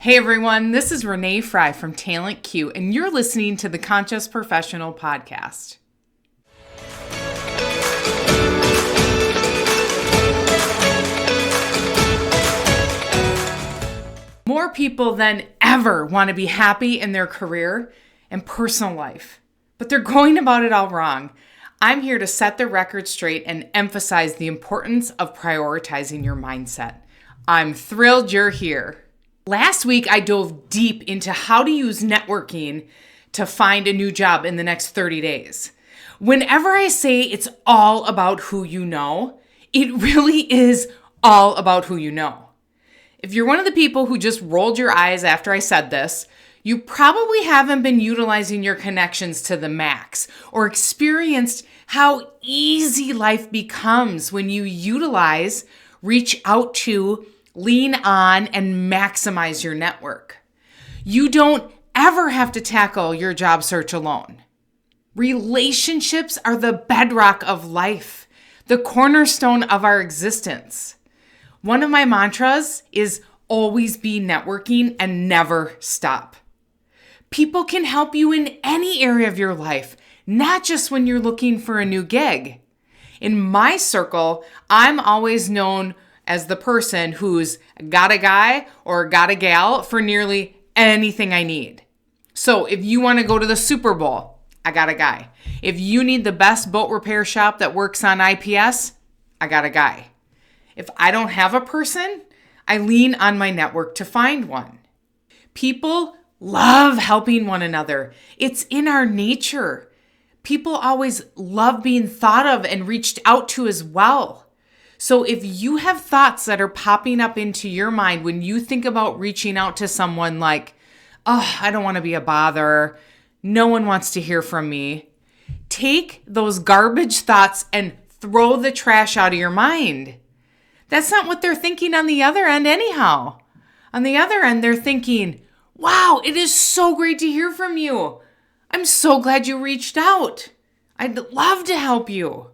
Hey everyone, this is Renee Frey from TalentQ, and you're listening to the Conscious Professional Podcast. More people than ever want to be happy in their career and personal life, but they're going about it all wrong. I'm here to set the record straight and emphasize the importance of prioritizing your mindset. I'm thrilled you're here. Last week, I dove deep into how to use networking to find a new job in the next 30 days. Whenever I say it's all about who you know, it really is all about who you know. If you're one of the people who just rolled your eyes after I said this, you probably haven't been utilizing your connections to the max or experienced how easy life becomes when you utilize, reach out to, lean on, and maximize your network. You don't ever have to tackle your job search alone. Relationships are the bedrock of life, the cornerstone of our existence. One of my mantras is always be networking and never stop. People can help you in any area of your life, not just when you're looking for a new gig. In my circle, I'm always known as the person who's got a guy or got a gal for nearly anything I need. So if you want to go to the Super Bowl, I got a guy. If you need the best boat repair shop that works on IPS, I got a guy. If I don't have a person, I lean on my network to find one. People love helping one another. It's in our nature. People always love being thought of and reached out to as well. So if you have thoughts that are popping up into your mind when you think about reaching out to someone like, oh, I don't want to be a bother, no one wants to hear from me, take those garbage thoughts and throw the trash out of your mind. That's not what they're thinking on the other end anyhow. On the other end, they're thinking, wow, it is so great to hear from you. I'm so glad you reached out. I'd love to help you.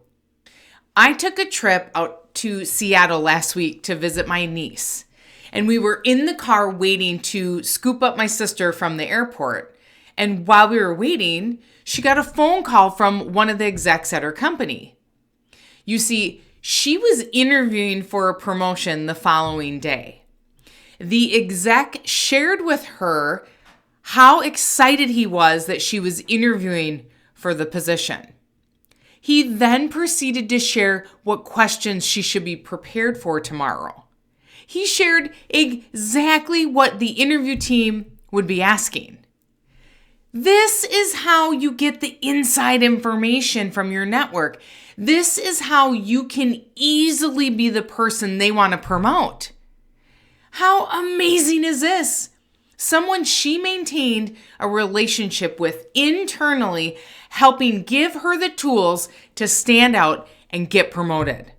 I took a trip out to Seattle last week to visit my niece, and we were in the car waiting to scoop up my sister from the airport. And while we were waiting, she got a phone call from one of the execs at her company. You see, she was interviewing for a promotion the following day. The exec shared with her how excited he was that she was interviewing for the position. He then proceeded to share what questions she should be prepared for tomorrow. He shared exactly what the interview team would be asking. This is how you get the inside information from your network. This is how you can easily be the person they want to promote. How amazing is this? Someone she maintained a relationship with internally, helping give her the tools to stand out and get promoted.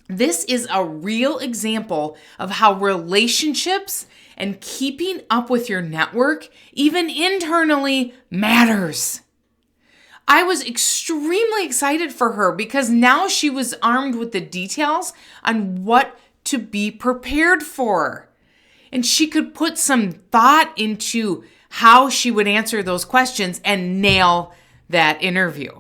This is a real example of how relationships and keeping up with your network, even internally, matters. I was extremely excited for her because now she was armed with the details on what to be prepared for. And she could put some thought into how she would answer those questions and nail that interview.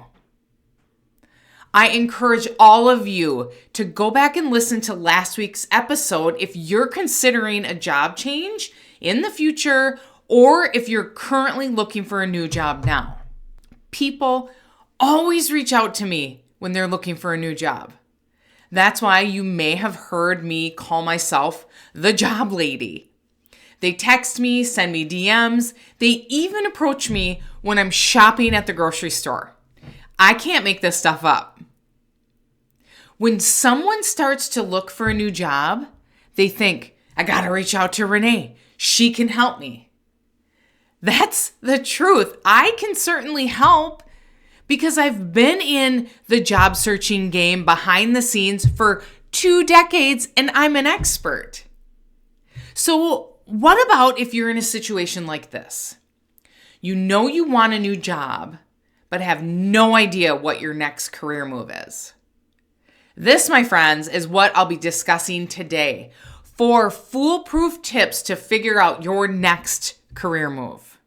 I encourage all of you to go back and listen to last week's episode if you're considering a job change in the future or if you're currently looking for a new job now. People always reach out to me when they're looking for a new job. That's why you may have heard me call myself the job lady. They text me, send me DMs. They even approach me when I'm shopping at the grocery store. I can't make this stuff up. When someone starts to look for a new job, they think, I gotta reach out to Renee. She can help me. That's the truth. I can certainly help because I've been in the job searching game behind the scenes for 2 decades and I'm an expert. So what about if you're in a situation like this? You know you want a new job, but have no idea what your next career move is. This, my friends, is what I'll be discussing today. 4 foolproof tips to figure out your next career move.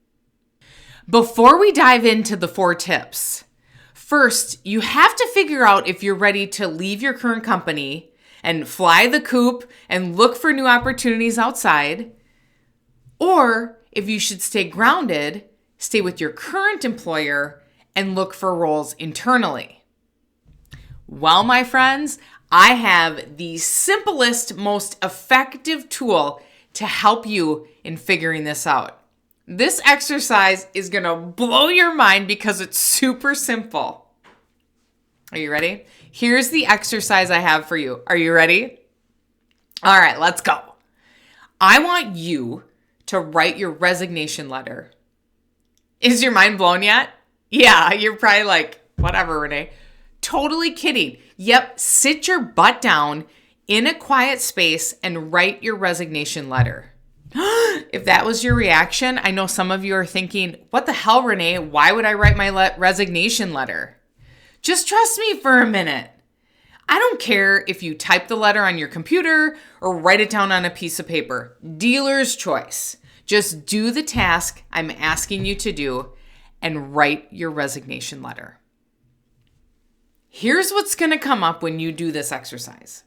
Before we dive into the 4 tips, first, you have to figure out if you're ready to leave your current company and fly the coop and look for new opportunities outside, or if you should stay grounded, stay with your current employer, and look for roles internally. Well, my friends, I have the simplest, most effective tool to help you in figuring this out. This exercise is going to blow your mind because it's super simple. Are you ready? Here's the exercise I have for you. Are you ready? All right, let's go. I want you to write your resignation letter. Is your mind blown yet? Yeah, you're probably like, whatever, Renee. Totally kidding. Yep, sit your butt down in a quiet space and write your resignation letter. If that was your reaction, I know some of you are thinking, what the hell, Renee? Why would I write my resignation letter? Just trust me for a minute. I don't care if you type the letter on your computer or write it down on a piece of paper. Dealer's choice. Just do the task I'm asking you to do and write your resignation letter. Here's what's going to come up when you do this exercise.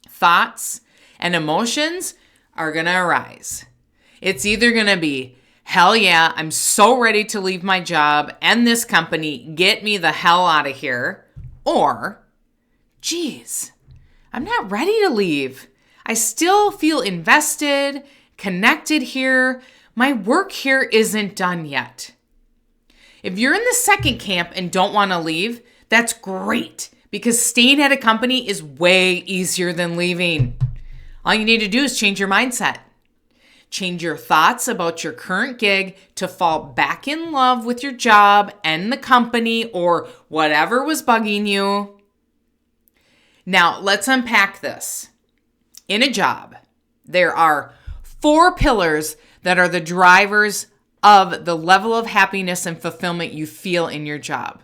Thoughts and emotions are going to arise. It's either going to be, hell yeah, I'm so ready to leave my job and this company, get me the hell out of here. Or, geez, I'm not ready to leave. I still feel invested, connected here. My work here isn't done yet. If you're in the second camp and don't want to leave, that's great because staying at a company is way easier than leaving. All you need to do is change your mindset. Change your thoughts about your current gig to fall back in love with your job and the company or whatever was bugging you. Now, let's unpack this. In a job, there are 4 pillars that are the drivers of the level of happiness and fulfillment you feel in your job.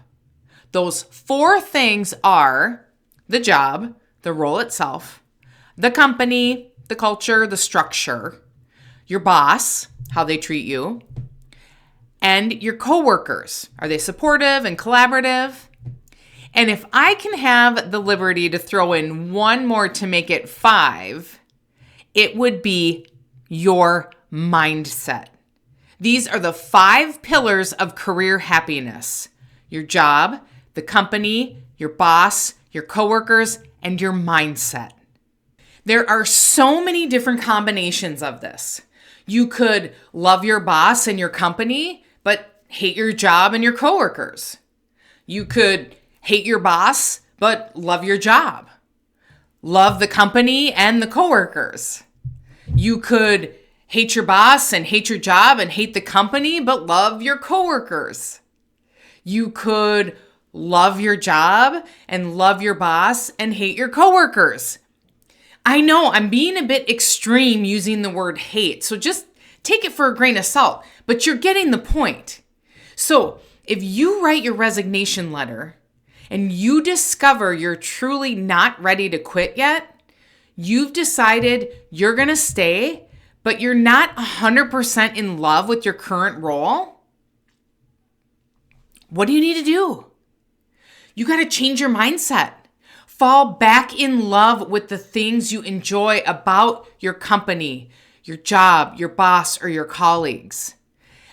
Those 4 things are the job, the role itself, the company, the culture, the structure, your boss, how they treat you, and your coworkers. Are they supportive and collaborative? And if I can have the liberty to throw in one more to make it 5, it would be your mindset. These are the 5 pillars of career happiness: your job, the company, your boss, your coworkers, and your mindset. There are so many different combinations of this. You could love your boss and your company, but hate your job and your coworkers. You could hate your boss, but love your job. Love the company and the coworkers. You could hate your boss and hate your job and hate the company, but love your coworkers. You could love your job and love your boss and hate your coworkers. I know I'm being a bit extreme using the word hate, so just take it for a grain of salt, but you're getting the point. So if you write your resignation letter and you discover you're truly not ready to quit yet, you've decided you're going to stay, but you're not 100% in love with your current role, what do you need to do? You got to change your mindset. Fall back in love with the things you enjoy about your company, your job, your boss, or your colleagues.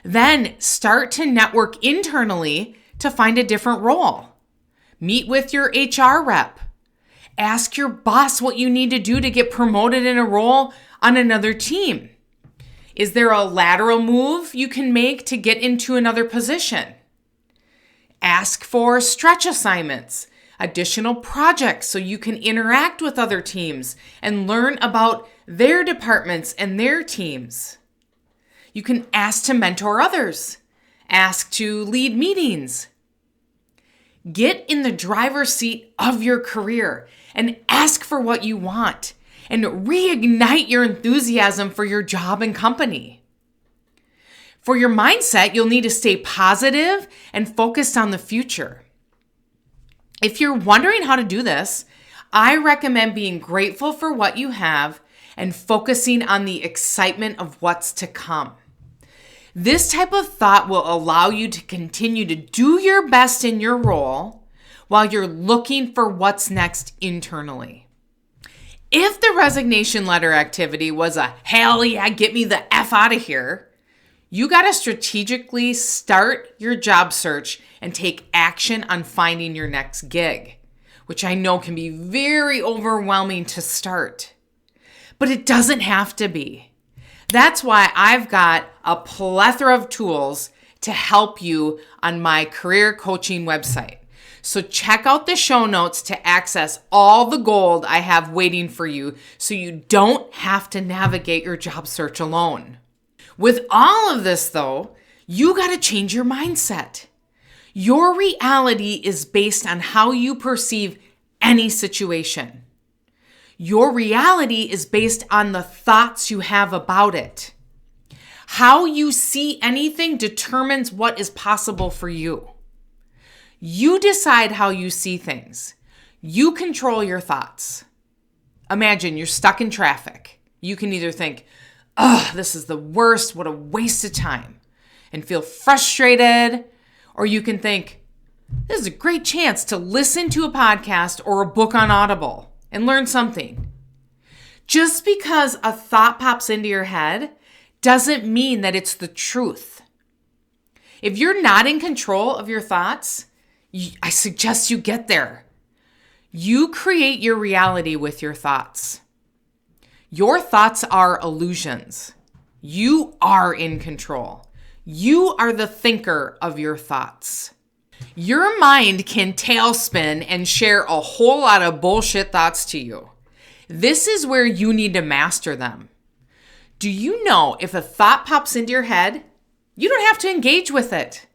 Then start to network internally to find a different role. Meet with your HR rep. Ask your boss what you need to do to get promoted in a role on another team. Is there a lateral move you can make to get into another position? Ask for stretch assignments, additional projects so you can interact with other teams and learn about their departments and their teams. You can ask to mentor others, ask to lead meetings. Get in the driver's seat of your career and ask for what you want and reignite your enthusiasm for your job and company. For your mindset, you'll need to stay positive and focused on the future. If you're wondering how to do this, I recommend being grateful for what you have and focusing on the excitement of what's to come. This type of thought will allow you to continue to do your best in your role while you're looking for what's next internally. If the resignation letter activity was a hell yeah, get me the F out of here, you got to strategically start your job search and take action on finding your next gig, which I know can be very overwhelming to start. But it doesn't have to be. That's why I've got a plethora of tools to help you on my career coaching website. So check out the show notes to access all the gold I have waiting for you so you don't have to navigate your job search alone. With all of this though, you got to change your mindset. Your reality is based on how you perceive any situation. Your reality is based on the thoughts you have about it. How you see anything determines what is possible for you. You decide how you see things. You control your thoughts. Imagine you're stuck in traffic. You can either think, "Ugh, this is the worst, what a waste of time," and feel frustrated, or you can think, "This is a great chance to listen to a podcast or a book on Audible and learn something." Just because a thought pops into your head doesn't mean that it's the truth. If you're not in control of your thoughts, I suggest you get there. You create your reality with your thoughts. Your thoughts are illusions. You are in control. You are the thinker of your thoughts. Your mind can tailspin and share a whole lot of bullshit thoughts to you. This is where you need to master them. Do you know if a thought pops into your head, you don't have to engage with it?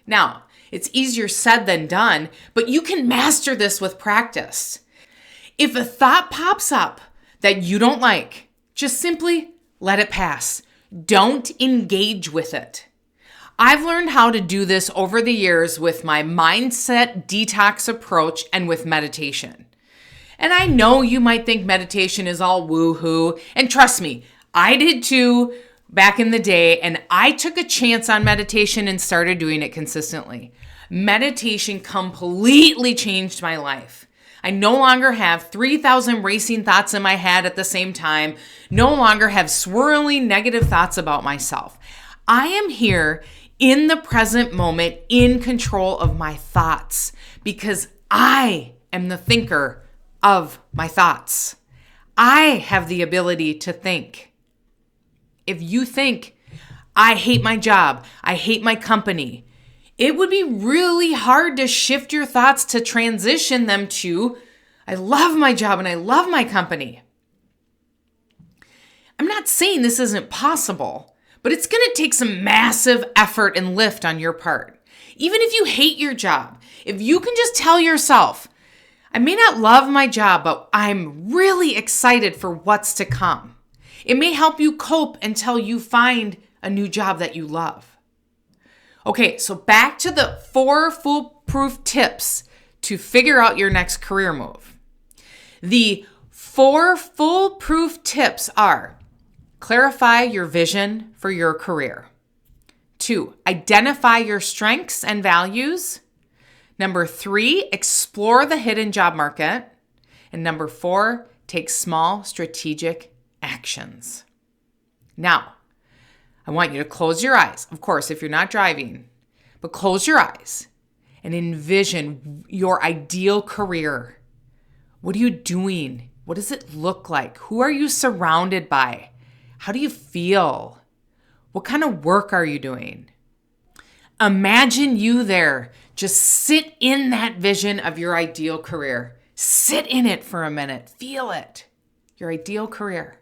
Now, it's easier said than done, but you can master this with practice. If a thought pops up that you don't like, just simply let it pass. Don't engage with it. I've learned how to do this over the years with my mindset detox approach and with meditation. And I know you might think meditation is all woo-hoo, and trust me, I did too back in the day, and I took a chance on meditation and started doing it consistently. Meditation completely changed my life. I no longer have 3,000 racing thoughts in my head at the same time, no longer have swirling negative thoughts about myself. I am here in the present moment in control of my thoughts because I am the thinker of my thoughts. I have the ability to think. If you think, "I hate my job, I hate my company," it would be really hard to shift your thoughts to transition them to, "I love my job and I love my company." I'm not saying this isn't possible, but it's going to take some massive effort and lift on your part. Even if you hate your job, if you can just tell yourself, "I may not love my job, but I'm really excited for what's to come." It may help you cope until you find a new job that you love. Okay, so back to the 4 foolproof tips to figure out your next career move. The 4 foolproof tips are: clarify your vision for your career. 2, identify your strengths and values. Number 3, explore the hidden job market. And number 4, take small strategic actions. Now, I want you to close your eyes. Of course, if you're not driving, but close your eyes and envision your ideal career. What are you doing? What does it look like? Who are you surrounded by? How do you feel? What kind of work are you doing? Imagine you there. Just sit in that vision of your ideal career. Sit in it for a minute. Feel it. Your ideal career.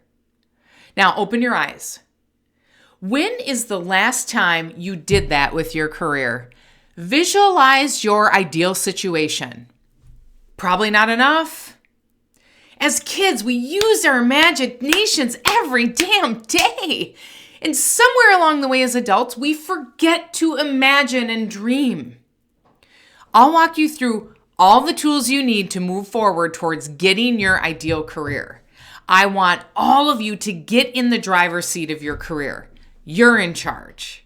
Now open your eyes. When is the last time you did that with your career? Visualize your ideal situation. Probably not enough. As kids, we use our imaginations every damn day. And somewhere along the way as adults, we forget to imagine and dream. I'll walk you through all the tools you need to move forward towards getting your ideal career. I want all of you to get in the driver's seat of your career. You're in charge.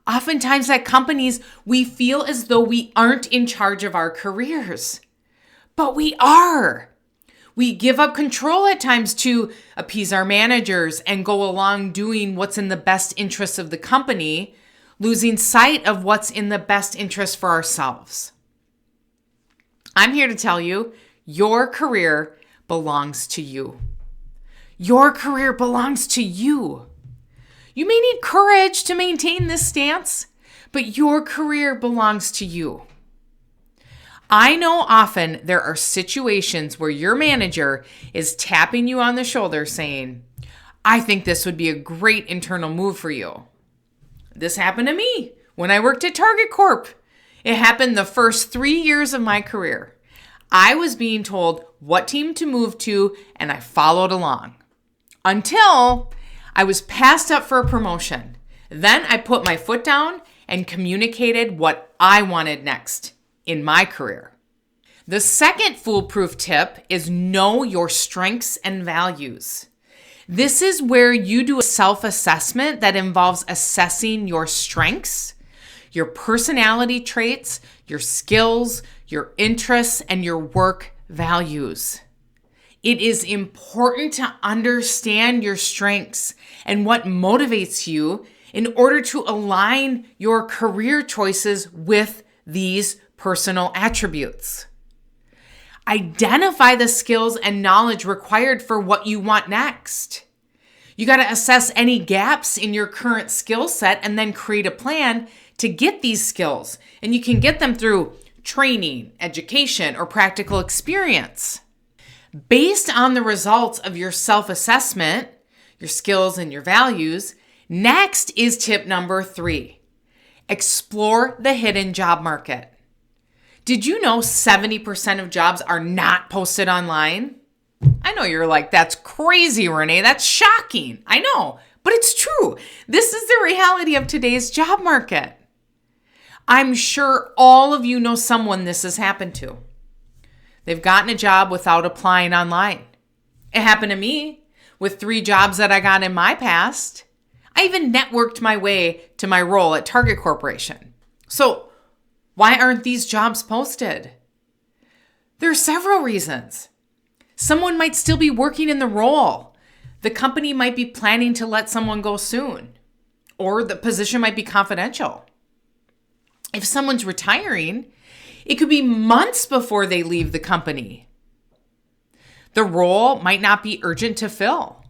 Oftentimes at companies, we feel as though we aren't in charge of our careers, but we are. We give up control at times to appease our managers and go along doing what's in the best interest of the company, losing sight of what's in the best interest for ourselves. I'm here to tell you, your career belongs to you. Your career belongs to you. You may need courage to maintain this stance, but your career belongs to you. I know often there are situations where your manager is tapping you on the shoulder saying, I think this would be a great internal move for you. This happened to me when I worked at Target Corp. It happened the first 3 years of my career. I was being told what team to move to, and I followed along until I was passed up for a promotion. Then I put my foot down and communicated what I wanted next in my career. The second foolproof tip is know your strengths and values. This is where you do a self-assessment that involves assessing your strengths, your personality traits, your skills, your interests, and your work values. It is important to understand your strengths and what motivates you in order to align your career choices with these personal attributes. Identify the skills and knowledge required for what you want next. You got to assess any gaps in your current skill set and then create a plan to get these skills. And you can get them through training, education, or practical experience. Based on the results of your self-assessment, your skills and your values, next is tip number 3. Explore the hidden job market. Did you know 70% of jobs are not posted online? I know you're like, that's crazy, Renee. That's shocking. I know, but it's true. This is the reality of today's job market. I'm sure all of you know someone this has happened to. They've gotten a job without applying online. It happened to me with 3 jobs that I got in my past. I even networked my way to my role at Target Corporation. So why aren't these jobs posted? There are several reasons. Someone might still be working in the role. The company might be planning to let someone go soon, or the position might be confidential. If someone's retiring, it could be months before they leave the company. The role might not be urgent to fill,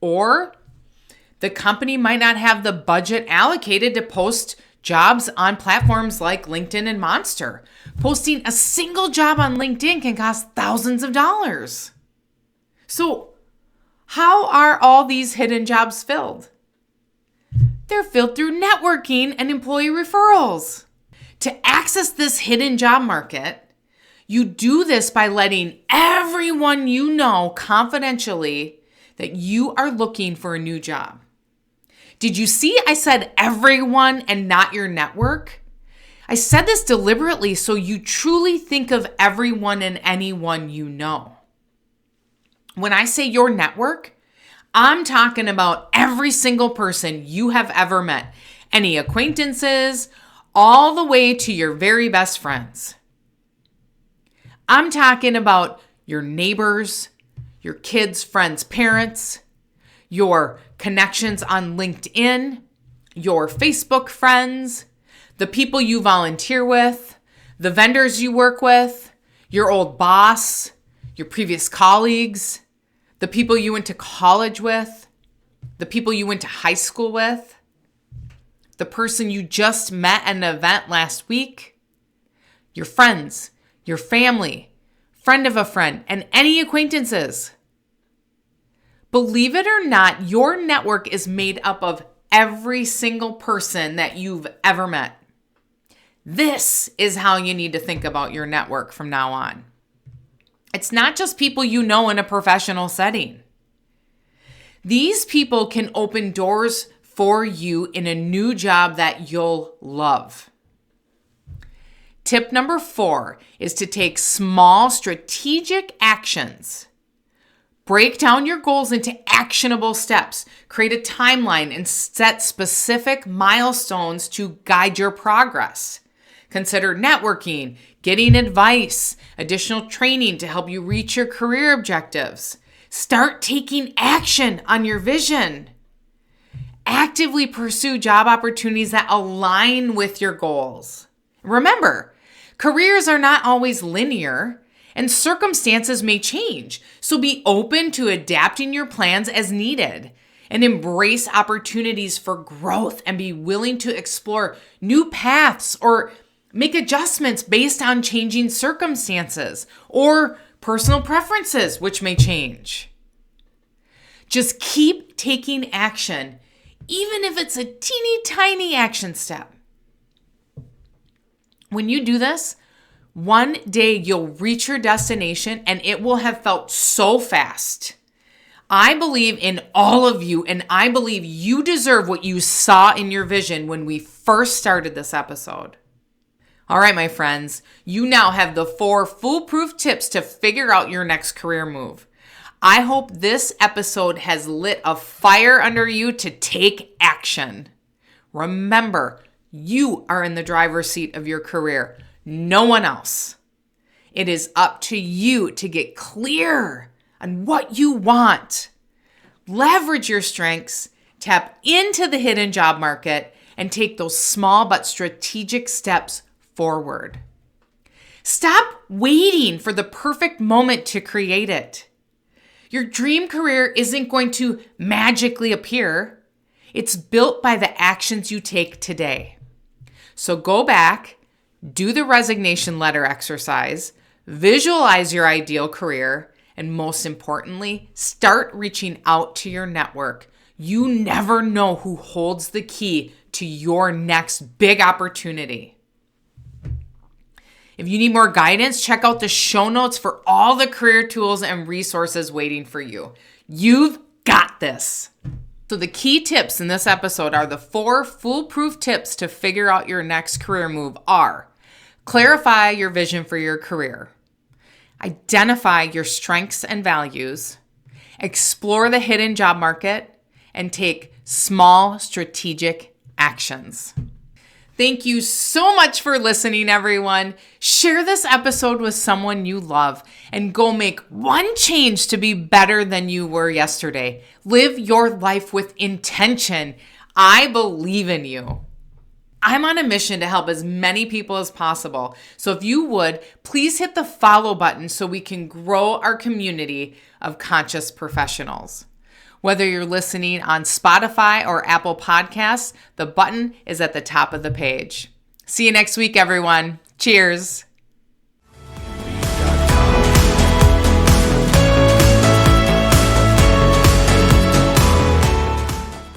or the company might not have the budget allocated to post jobs on platforms like LinkedIn and Monster. Posting a single job on LinkedIn can cost thousands of dollars. So, how are all these hidden jobs filled? They're filled through networking and employee referrals. To access this hidden job market, you do this by letting everyone you know confidentially that you are looking for a new job. Did you see I said everyone and not your network? I said this deliberately so you truly think of everyone and anyone you know. When I say your network, I'm talking about every single person you have ever met, any acquaintances, all the way to your very best friends. I'm talking about your neighbors, your kids' friends' parents, your connections on LinkedIn, your Facebook friends, the people you volunteer with, the vendors you work with, your old boss, your previous colleagues, the people you went to college with, the people you went to high school with, the person you just met at an event last week, your friends, your family, friend of a friend, and any acquaintances. Believe it or not, your network is made up of every single person that you've ever met. This is how you need to think about your network from now on. It's not just people you know in a professional setting. These people can open doors for you in a new job that you'll love. Tip number 4 is to take small strategic actions. Break down your goals into actionable steps. Create a timeline and set specific milestones to guide your progress. Consider networking, getting advice, additional training to help you reach your career objectives. Start taking action on your vision. Actively pursue job opportunities that align with your goals. Remember, careers are not always linear and circumstances may change, so be open to adapting your plans as needed and embrace opportunities for growth and be willing to explore new paths or make adjustments based on changing circumstances or personal preferences, which may change. Just keep taking action, even if it's a teeny tiny action step. When you do this, one day you'll reach your destination and it will have felt so fast. I believe in all of you, and I believe you deserve what you saw in your vision when we first started this episode. All right, my friends, you now have the 4 foolproof tips to figure out your next career move. I hope this episode has lit a fire under you to take action. Remember, you are in the driver's seat of your career, no one else. It is up to you to get clear on what you want. Leverage your strengths, tap into the hidden job market, and take those small but strategic steps forward. Stop waiting for the perfect moment to create it. Your dream career isn't going to magically appear. It's built by the actions you take today. So go back, do the resignation letter exercise, visualize your ideal career, and most importantly, start reaching out to your network. You never know who holds the key to your next big opportunity. If you need more guidance, check out the show notes for all the career tools and resources waiting for you. You've got this. So the key tips in this episode are the 4 foolproof tips to figure out your next career move are: clarify your vision for your career, identify your strengths and values, explore the hidden job market, and take small strategic actions. Thank you so much for listening, everyone. Share this episode with someone you love and go make one change to be better than you were yesterday. Live your life with intention. I believe in you. I'm on a mission to help as many people as possible. So if you would, please hit the follow button so we can grow our community of conscious professionals. Whether you're listening on Spotify or Apple Podcasts, the button is at the top of the page. See you next week, everyone. Cheers.